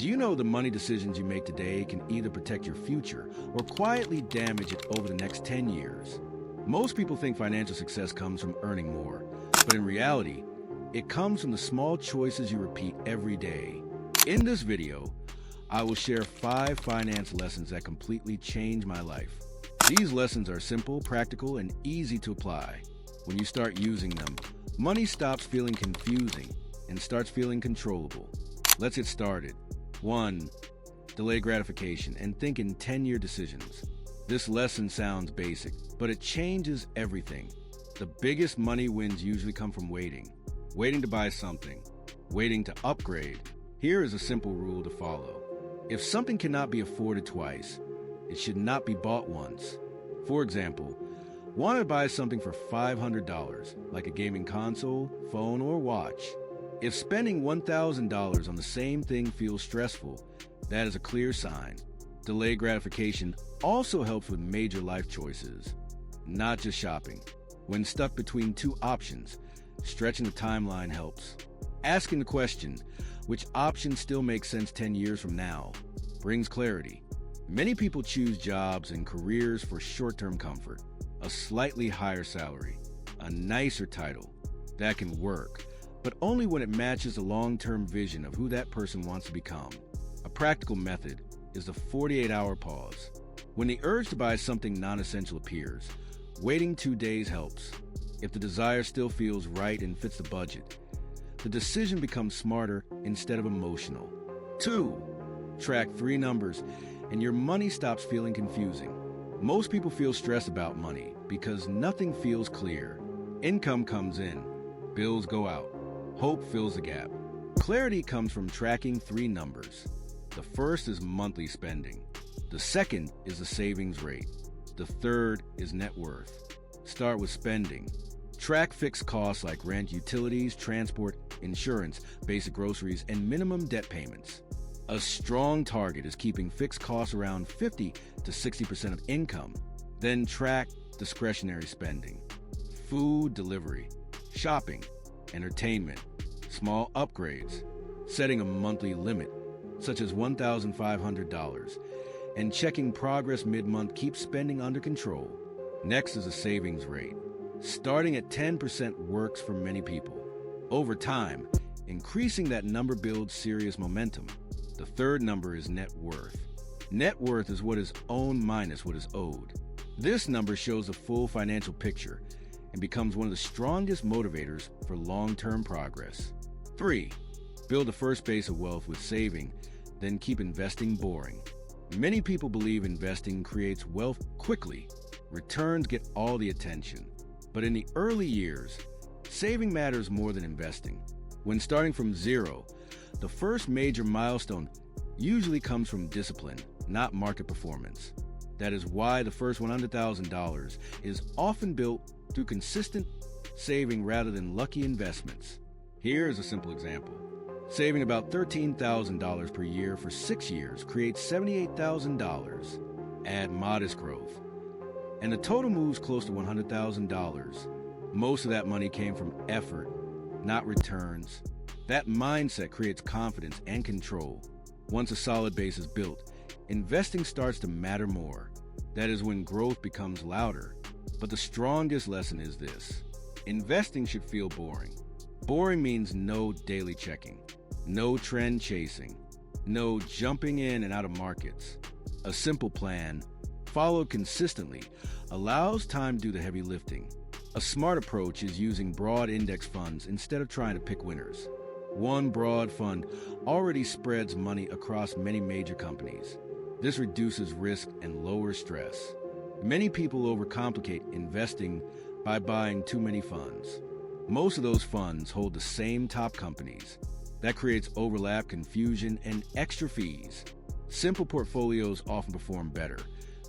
Do you know the money decisions you make today can either protect your future or quietly damage it over the next 10 years? Most people think financial success comes from earning more, but in reality, it comes from the small choices you repeat every day. In this video, I will share 5 finance lessons that completely changed my life. These lessons are simple, practical, and easy to apply. When you start using them, money stops feeling confusing and starts feeling controllable. Let's get started. 1. Delay gratification and think in 10-year decisions. This lesson sounds basic, but it changes everything. The biggest money wins usually come from waiting. Waiting to buy something. Waiting to upgrade. Here is a simple rule to follow. If something cannot be afforded twice, it should not be bought once. For example, want to buy something for $500, like a gaming console, phone, or watch. If spending $1,000 on the same thing feels stressful, that is a clear sign. Delayed gratification also helps with major life choices, not just shopping. When stuck between 2 options, stretching the timeline helps. Asking the question, which option still makes sense 10 years from now, brings clarity. Many people choose jobs and careers for short-term comfort, a slightly higher salary, a nicer title. That can work, but only when it matches the long-term vision of who that person wants to become. A practical method is the 48-hour pause. When the urge to buy something non-essential appears, waiting 2 days helps. If the desire still feels right and fits the budget, the decision becomes smarter instead of emotional. 2. Track 3 numbers and your money stops feeling confusing. Most people feel stressed about money because nothing feels clear. Income comes in, bills go out. Hope fills the gap. Clarity comes from tracking 3 numbers. The first is monthly spending. The second is the savings rate. The third is net worth. Start with spending. Track fixed costs like rent, utilities, transport, insurance, basic groceries, and minimum debt payments. A strong target is keeping fixed costs around 50 to 60% of income. Then track discretionary spending. Food delivery, shopping, entertainment, small upgrades, setting a monthly limit, such as $1,500, and checking progress mid-month keeps spending under control. Next is a savings rate. Starting at 10% works for many people. Over time, increasing that number builds serious momentum. The third number is net worth. Net worth is what is owned minus what is owed. This number shows the full financial picture and becomes one of the strongest motivators for long-term progress. 3. Build the first base of wealth with saving, then keep investing boring. Many people believe investing creates wealth quickly. Returns get all the attention. But in the early years, saving matters more than investing. When starting from zero, the first major milestone usually comes from discipline, not market performance. That is why the first $100,000 is often built through consistent saving rather than lucky investments. Here is a simple example. Saving about $13,000 per year for 6 years creates $78,000. Add modest growth, and the total moves close to $100,000. Most of that money came from effort, not returns. That mindset creates confidence and control. Once a solid base is built, investing starts to matter more. That is when growth becomes louder. But the strongest lesson is this. Investing should feel boring. Boring means no daily checking, no trend chasing, no jumping in and out of markets. A simple plan, followed consistently, allows time to do the heavy lifting. A smart approach is using broad index funds instead of trying to pick winners. One broad fund already spreads money across many major companies. This reduces risk and lowers stress. Many people overcomplicate investing by buying too many funds. Most of those funds hold the same top companies. That creates overlap, confusion, and extra fees. Simple portfolios often perform better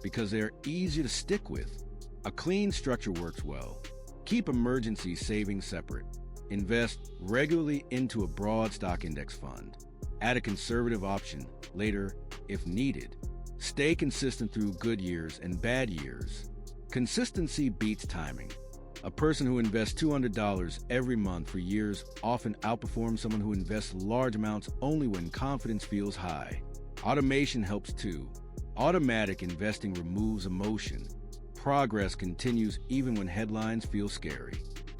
because they are easier to stick with. A clean structure works well. Keep emergency savings separate. Invest regularly into a broad stock index fund. Add a conservative option later if needed. Stay consistent through good years and bad years. Consistency beats timing. A person who invests $200 every month for years often outperforms someone who invests large amounts only when confidence feels high. Automation helps too. Automatic investing removes emotion. Progress continues even when headlines feel scary.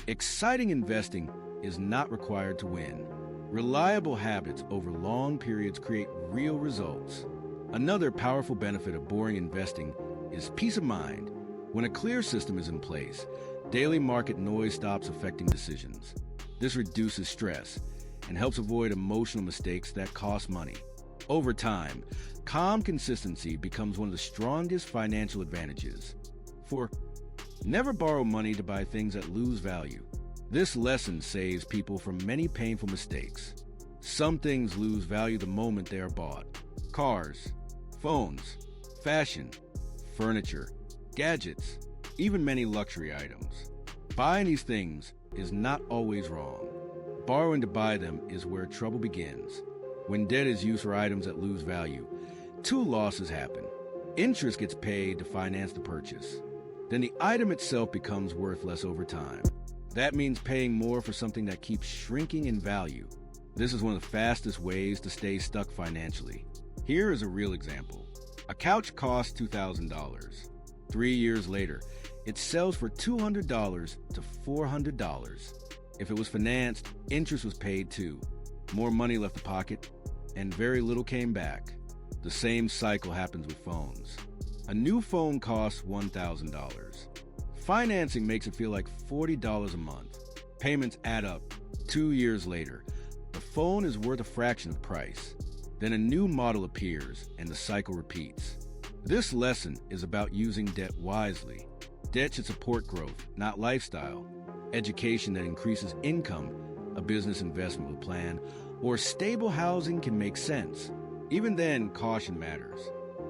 Exciting investing is not required to win. Reliable habits over long periods create real results. Another powerful benefit of boring investing is peace of mind. When a clear system is in place, daily market noise stops affecting decisions. This reduces stress and helps avoid emotional mistakes that cost money. Over time, calm consistency becomes one of the strongest financial advantages. 4. Never borrow money to buy things that lose value. This lesson saves people from many painful mistakes. Some things lose value the moment they are bought. Cars, phones, fashion, furniture, gadgets, even many luxury items. Buying these things is not always wrong. Borrowing to buy them is where trouble begins. When debt is used for items that lose value, two losses happen. Interest gets paid to finance the purchase. Then the item itself becomes worth less over time. That means paying more for something that keeps shrinking in value. This is one of the fastest ways to stay stuck financially. Here is a real example. A couch costs $2,000. 3 years later, it sells for $200 to $400. If it was financed, interest was paid too. More money left the pocket, and very little came back. The same cycle happens with phones. A new phone costs $1,000. Financing makes it feel like $40 a month. Payments add up. 2 years later, the phone is worth a fraction of the price. Then a new model appears, and the cycle repeats. This lesson is about using debt wisely. Debt should support growth, not lifestyle. Education that increases income, a business investment with a plan, or stable housing can make sense. Even then, caution matters.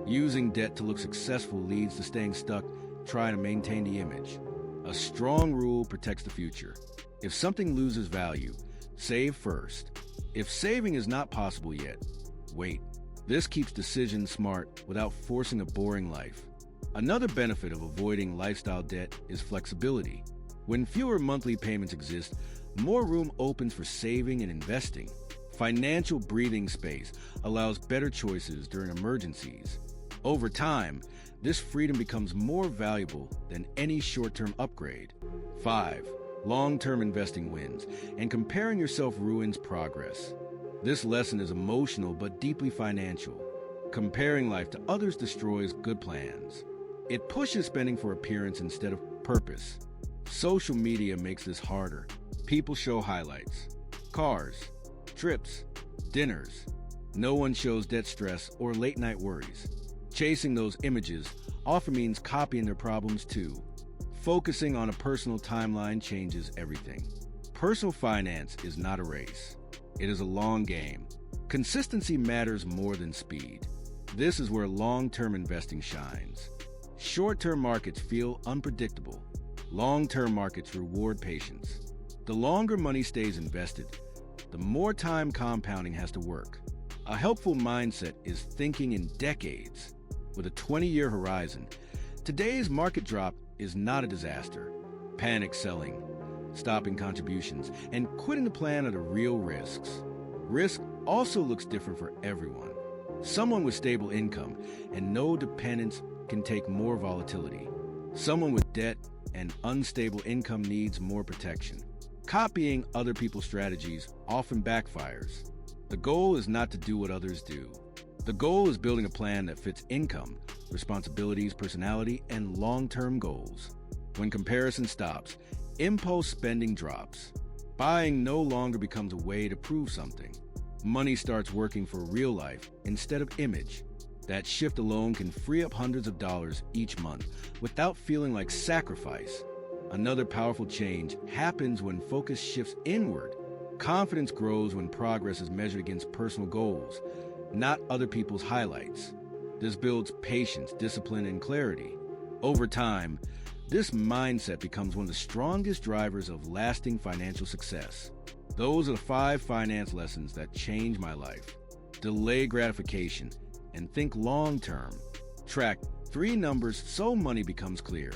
Using debt to look successful leads to staying stuck, trying to maintain the image. A strong rule protects the future. If something loses value, save first. If saving is not possible yet, wait. This keeps decisions smart without forcing a boring life. Another benefit of avoiding lifestyle debt is flexibility. When fewer monthly payments exist, more room opens for saving and investing. Financial breathing space allows better choices during emergencies. Over time, this freedom becomes more valuable than any short-term upgrade. 5. Long-term investing wins, and comparing yourself ruins progress. This lesson is emotional but deeply financial. Comparing life to others destroys good plans. It pushes spending for appearance instead of purpose. Social media makes this harder. People show highlights. Cars, trips, dinners. No one shows debt stress or late-night worries. Chasing those images often means copying their problems too. Focusing on a personal timeline changes everything. Personal finance is not a race. It is a long game. Consistency matters more than speed. This is where long-term investing shines. Short-term markets feel unpredictable. Long-term markets reward patience. The longer money stays invested, the more time compounding has to work. A helpful mindset is thinking in decades. With a 20-year horizon, today's market drop is not a disaster. Panic selling, stopping contributions, and quitting the plan are the real risks. Risk also looks different for everyone. Someone with stable income and no dependence can take more volatility. Someone with debt and unstable income needs more protection. Copying other people's strategies often backfires. The goal is not to do what others do. The goal is building a plan that fits income, responsibilities, personality, and long-term goals. When comparison stops, impulse spending drops. Buying no longer becomes a way to prove something. Money starts working for real life instead of image. That shift alone can free up hundreds of dollars each month without feeling like sacrifice. Another powerful change happens when focus shifts inward. Confidence grows when progress is measured against personal goals, not other people's highlights. This builds patience, discipline, and clarity. Over time, this mindset becomes one of the strongest drivers of lasting financial success. Those are the 5 finance lessons that changed my life. Delay gratification and think long-term. Track 3 numbers so money becomes clear.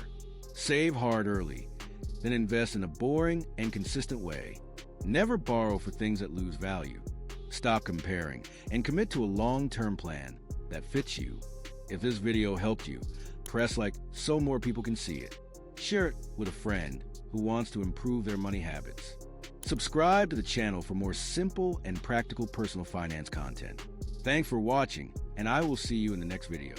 Save hard early. then invest in a boring and consistent way. Never borrow for things that lose value. Stop comparing and commit to a long-term plan that fits you. If this video helped you, press like so more people can see it. Share it with a friend who wants to improve their money habits. Subscribe to the channel for more simple and practical personal finance content. Thanks for watching, and I will see you in the next video.